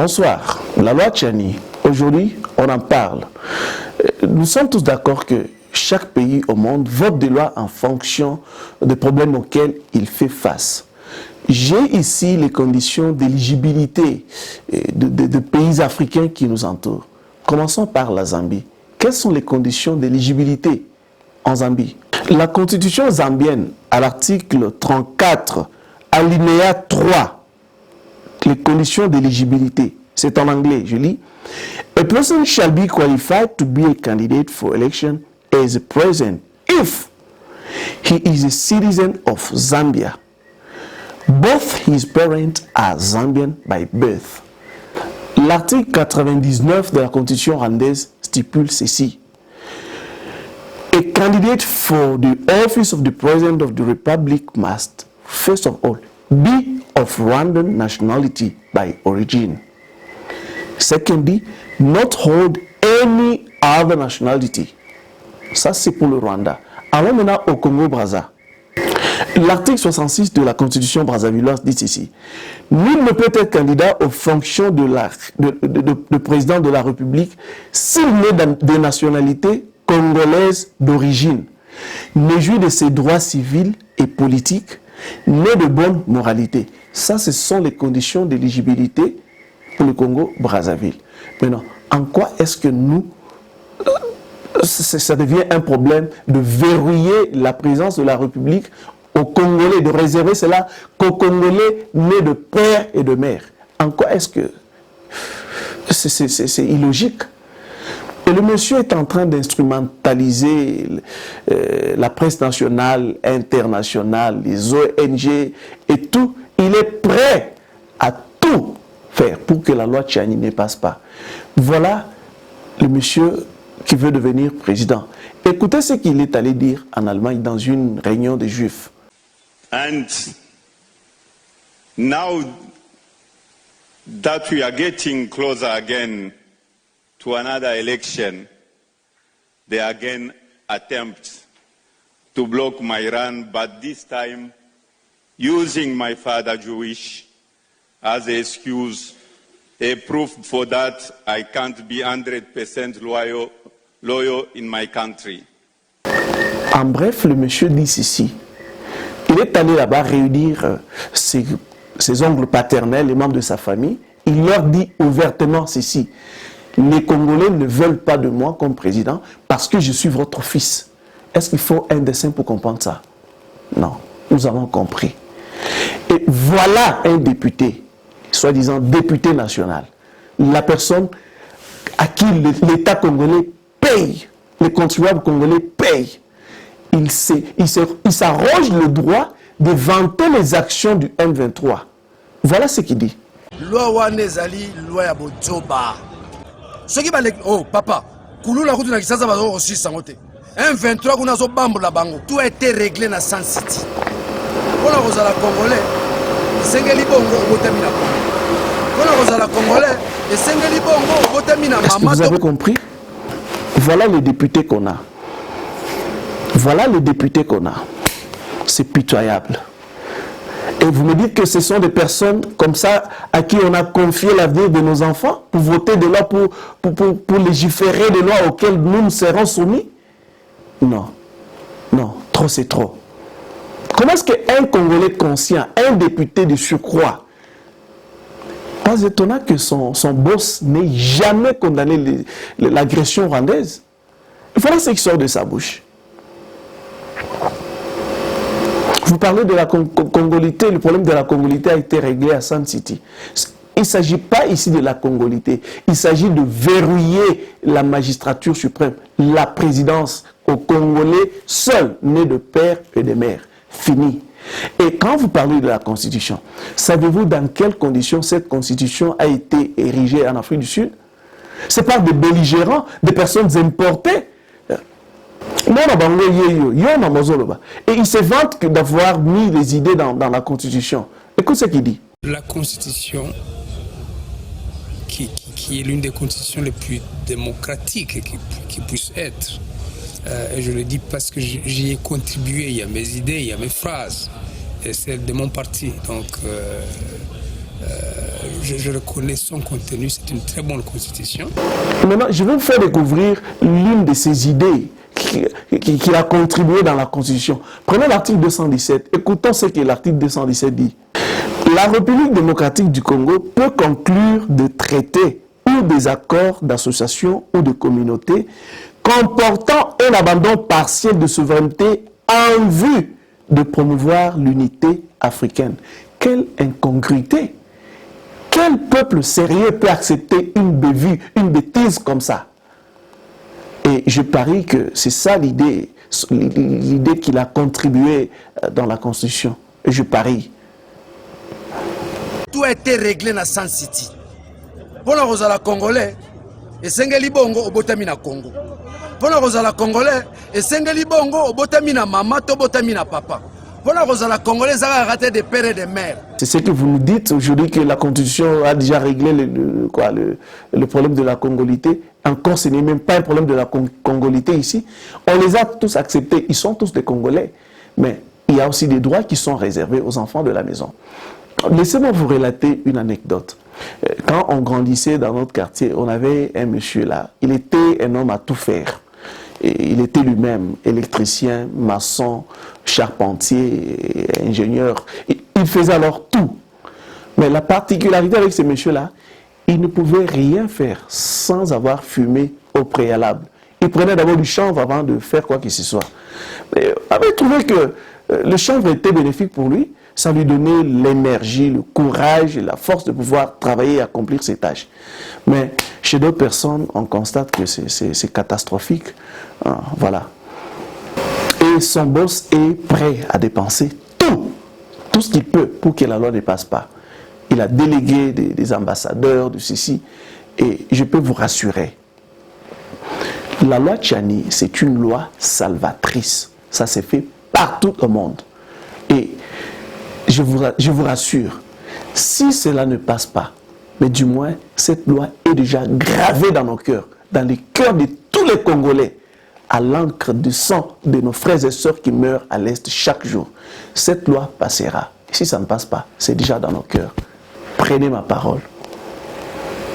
Bonsoir. La loi Tchani, aujourd'hui, on en parle. Nous sommes tous d'accord que chaque pays au monde vote des lois en fonction des problèmes auxquels il fait face. J'ai ici les conditions d'éligibilité de pays africains qui nous entourent. Commençons par la Zambie. Quelles sont les conditions d'éligibilité en Zambie? La constitution zambienne, à l'article 34, alinéa 3, les conditions d'éligibilité, c'est en anglais, je lis. A person shall be qualified to be a candidate for election as a president if he is a citizen of Zambia. Both his parents are Zambian by birth. L'article 99 de la Constitution rwandaise stipule ceci. A candidate for the office of the President of the Republic must, first of all, be of Rwandan nationality by origin. Secondly, not hold any other nationality. Ça, c'est pour le Rwanda. Allons maintenant au Congo-Brazza. L'article 66 de la Constitution brazzavilloise dit ceci. Nul ne peut être candidat aux fonctions de président de la République s'il n'est de nationalité congolaise d'origine, ne jouit de ses droits civils et politiques, n'est de bonne moralité. Ça, ce sont les conditions d'éligibilité pour le Congo-Brazzaville. Maintenant, en quoi est-ce que nous, ça devient un problème de verrouiller la présence de la République aux Congolais, de réserver cela qu'aux Congolais nés de père et de mère? En quoi est-ce que c'est illogique? Et le monsieur est en train d'instrumentaliser la presse nationale, internationale, les ONG et tout. Il est prêt à tout faire pour que la loi Tchani ne passe pas. Voilà le monsieur qui veut devenir président. Écoutez ce qu'il est allé dire en Allemagne dans une réunion des Juifs. And now that we are getting closer again to another election, they again attempt to block my run, but this time using my father Jewish as an excuse, a proof for that I can't be 100% loyal in my country. En bref, le monsieur dit ceci. Il est allé là-bas réunir ses oncles paternels, les membres de sa famille. Il leur dit ouvertement ceci. Les Congolais ne veulent pas de moi comme président parce que je suis votre fils. Est-ce qu'il faut un dessin pour comprendre ça? Non, nous avons compris. Et voilà un député, soi-disant député national. La personne à qui l'État congolais paye, les contribuables congolais payent. Il s'arroge le droit de vanter les actions du M23. Voilà ce qu'il dit. Loi Wanezali, loi ya Bozoba. Ce qui va les... Oh, papa, Kouloula Koutouna Kisasa va aussi s'envoter. M23 qu'on a zo bambo la bango. Tout a été réglé dans San City. On a osé la Congolais. Sengeli bongo botamina. On a osé la Congolais. Et Sengeli bongo botamina. Est-ce que vous avez compris? Voilà les députés qu'on a. Voilà les députés qu'on a. C'est pitoyable. Et vous me dites que ce sont des personnes comme ça à qui on a confié l'avenir de nos enfants pour voter des lois, pour légiférer des lois auxquelles nous nous serons soumis? Non. Non, trop c'est trop. Comment est-ce qu'un Congolais conscient, un député de surcroît, pas étonnant que son boss n'ait jamais condamné l'agression rwandaise? Voilà ce qui sort de sa bouche. Vous parlez de la congolité, le problème de la congolité a été réglé à San City. Il ne s'agit pas ici de la congolité, il s'agit de verrouiller la magistrature suprême, la présidence aux Congolais seuls, nés de père et de mère. Fini. Et quand vous parlez de la Constitution, savez-vous dans quelles conditions cette Constitution a été érigée en Afrique du Sud? C'est par des belligérants, des personnes importées. Et il se vante d'avoir mis les idées dans la Constitution. Écoute ce qu'il dit. La Constitution, qui est l'une des constitutions les plus démocratiques qui puisse être, et je le dis parce que j'y ai contribué, il y a mes idées, il y a mes phrases, et celles de mon parti. Donc, je reconnais son contenu, c'est une très bonne constitution. Maintenant, je vais vous faire découvrir l'une de ces idées qui a contribué dans la Constitution. Prenez l'article 217, écoutons ce que l'article 217 dit. La République démocratique du Congo peut conclure des traités ou des accords d'association ou de communauté comportant un abandon partiel de souveraineté en vue de promouvoir l'unité africaine. Quelle incongruité! Quel peuple sérieux peut accepter une bévue, une bêtise comme ça? Et je parie que c'est ça l'idée qu'il a contribué dans la Constitution. Et je parie. Tout a été réglé dans Sun City. Pour la Rosala Congolais, et Sengeli Bongo au Botamina Congo. Pour la Rosala Congolais, et Sengeli Bongo au Botamina Mama, to Botamina Papa. Pour la Rosala Congolais, ça a raté des pères et des mères. C'est ce que vous nous dites aujourd'hui, que la Constitution a déjà réglé le problème de la congolité. Encore, ce n'est même pas un problème de la congolité ici. On les a tous acceptés, ils sont tous des Congolais. Mais il y a aussi des droits qui sont réservés aux enfants de la maison. Laissez-moi vous relater une anecdote. Quand on grandissait dans notre quartier, on avait un monsieur là. Il était un homme à tout faire. Et il était lui-même électricien, maçon, charpentier, ingénieur. Il faisait alors tout. Mais la particularité avec ce monsieur-là, il ne pouvait rien faire sans avoir fumé au préalable. Il prenait d'abord du chanvre avant de faire quoi que ce soit. Mais on avait trouvé que le chanvre était bénéfique pour lui. Ça lui donnait l'énergie, le courage et la force de pouvoir travailler et accomplir ses tâches. Mais chez d'autres personnes, on constate que c'est catastrophique. Voilà. Et son boss est prêt à dépenser tout ce qu'il peut pour que la loi ne passe pas. Il a délégué des ambassadeurs, de ceci. Et je peux vous rassurer, la loi Tchani, c'est une loi salvatrice. Ça s'est fait partout au monde. Et je vous rassure, si cela ne passe pas, mais du moins, cette loi est déjà gravée dans nos cœurs, dans les cœurs de tous les Congolais, à l'encre du sang de nos frères et sœurs qui meurent à l'Est chaque jour. Cette loi passera. Si ça ne passe pas, c'est déjà dans nos cœurs. Prenez ma parole.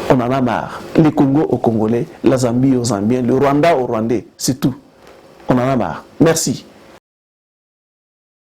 On en a marre. Les Congos aux Congolais, la Zambie aux Zambiens, le Rwanda aux Rwandais, c'est tout. On en a marre. Merci.